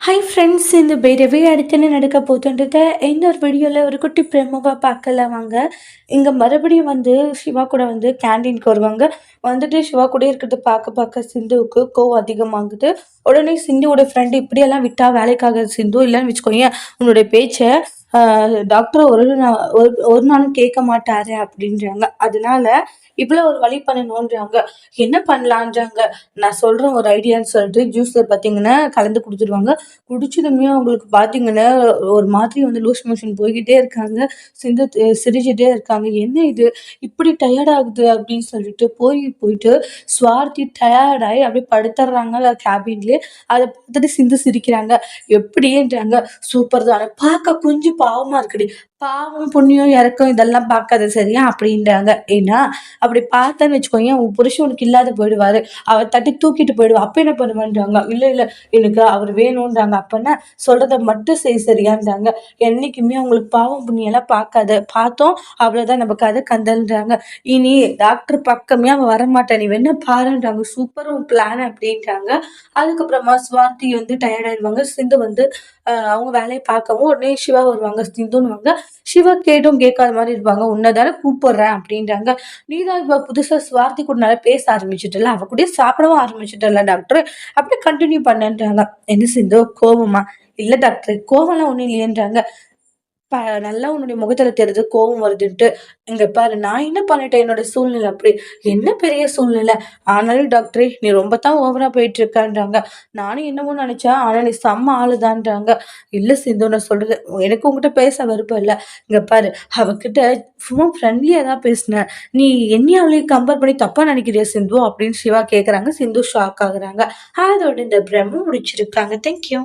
Hi friends, இந்த பைரவி அடுத்து என்ன நடக்க போகுதுன்றத இன்னொரு வீடியோவில் ஒரு குட்டி ப்ரெமோவாக பார்க்கலாம் வாங்க. இங்கே மறுபடியும் சிவா கூட கேண்டீனுக்கு வருவாங்க. சிவா கூட இருக்கிறத பார்க்க பார்க்க சிந்துவுக்கு கோவம் அதிகமாகுது. உடனே சிந்துவோட ஃப்ரெண்டு இப்படியெல்லாம் விட்டா வேலைக்காக சிந்து, இல்லைன்னு வச்சுக்கோங்க உன்னுடைய பேச்சை டாக்டர் ஒரு நாளும் கேட்க மாட்டாரு அப்படின்றாங்க. அதனால இவ்வளோ ஒரு வழி பண்ணணுன்றாங்க. என்ன பண்ணலான்றாங்க. நான் சொல்கிறேன் ஒரு ஐடியான்னு சொல்லிட்டு ஜூஸில் பார்த்தீங்கன்னா கலந்து கொடுத்துருவாங்க. குடிச்சதுமே அவங்களுக்கு பார்த்தீங்கன்னா ஒரு மாதிரி லூஸ் மோஷன் போய்கிட்டே இருக்காங்க. சிந்து சிரிச்சுட்டே இருக்காங்க. என்ன இது இப்படி டயர்ட் ஆகுது அப்படின்னு சொல்லிட்டு போயிட்டு ஸ்வாதி டயர்டாகி அப்படியே படுத்துடுறாங்க கேபின்லேயே. அதை பார்த்துட்டு சிந்து சிரிக்கிறாங்க. எப்படின்றாங்க. சூப்பர் தானே, பார்க்க கொஞ்சம் பாவமாக இருக்குடி. பாவம் புண்ணியம் இறக்கம் இதெல்லாம் பார்க்காத சரியா அப்படின்றாங்க. ஏன்னா அப்படி பார்த்தேன்னு வச்சுக்கோங்க உன் புருஷன் உனக்கு இல்லாத போயிடுவாரு, அவர் தட்டி தூக்கிட்டு போயிடுவா. அப்ப என்ன பண்ணுவேன்றாங்க. இல்லை இல்லை, எனக்கு அவர் வேணும்ன்றாங்க. அப்பன்னா சொல்றத மட்டும் சரியான்றாங்க. என்னைக்குமே அவங்களுக்கு பாவம் புண்ணியம் எல்லாம் பார்க்காத, பார்த்தோம் அவ்வளவுதான், நம்ம கதை கந்தல்ன்றாங்க. இனி டாக்டர் பக்கமே அவன் வரமாட்டான், நீ வேணா பாருன்றாங்க. சூப்பர் உன் பிளான் அப்படின்றாங்க. அதுக்கப்புறமா ஸ்வாதி டயர்ட் ஆயிடுவாங்க. சிந்து அவங்க வேலையை பார்க்கவும் உடனே சிவா வருவாங்க. சிந்துன்னு சிவா கேட்டும் கேட்காத மாதிரி இருப்பாங்க. உன்னதானே கூப்பிடுறேன் அப்படின்றாங்க. நீதான் இப்ப புதுசா ஸ்வாதி கூட நல்லா பேச ஆரம்பிச்சுட்டல, அவ கூட சாப்பிடவும் ஆரம்பிச்சுட்டல டாக்டர், அப்படியே கண்டினியூ பண்ணன்றாங்க. என்ன சிந்து கோவமா? இல்ல டாக்டர், கோவம்லாம் ஒண்ணும் இல்லையன்றாங்க. நல்லா உன்னுடைய முகத்துல தெரியுது கோவம் வருதுன்ட்டு. இங்க பாரு, நான் என்ன பண்ணிட்டேன், என்னோட சூழ்நிலை அப்படி. என்ன பெரிய சூழ்நிலை ஆனாலும் டாக்டரே நீ ரொம்ப தான் ஓவரா போயிட்டு இருக்கான்றாங்க. நானும் என்னமோ நினைச்சேன், ஆனா நீ செம்ம ஆளுதான்றாங்க. இல்ல சிந்து, நான் சொல்றது எனக்கு உங்ககிட்ட பேச விருப்பம் இல்ல. இங்க பாரு, அவகிட்ட சும்மா ஃப்ரெண்ட்லியா தான் பேசினேன். நீ என்னையும் அவளையும் கம்பேர் பண்ணி தப்பா நினைக்கிறியா சிந்து அப்படின்னு சிவா கேக்குறாங்க. சிந்து ஷாக் ஆகுறாங்க. அதோட இந்த பிரம்ம முடிச்சிருக்காங்க. தேங்க்யூ.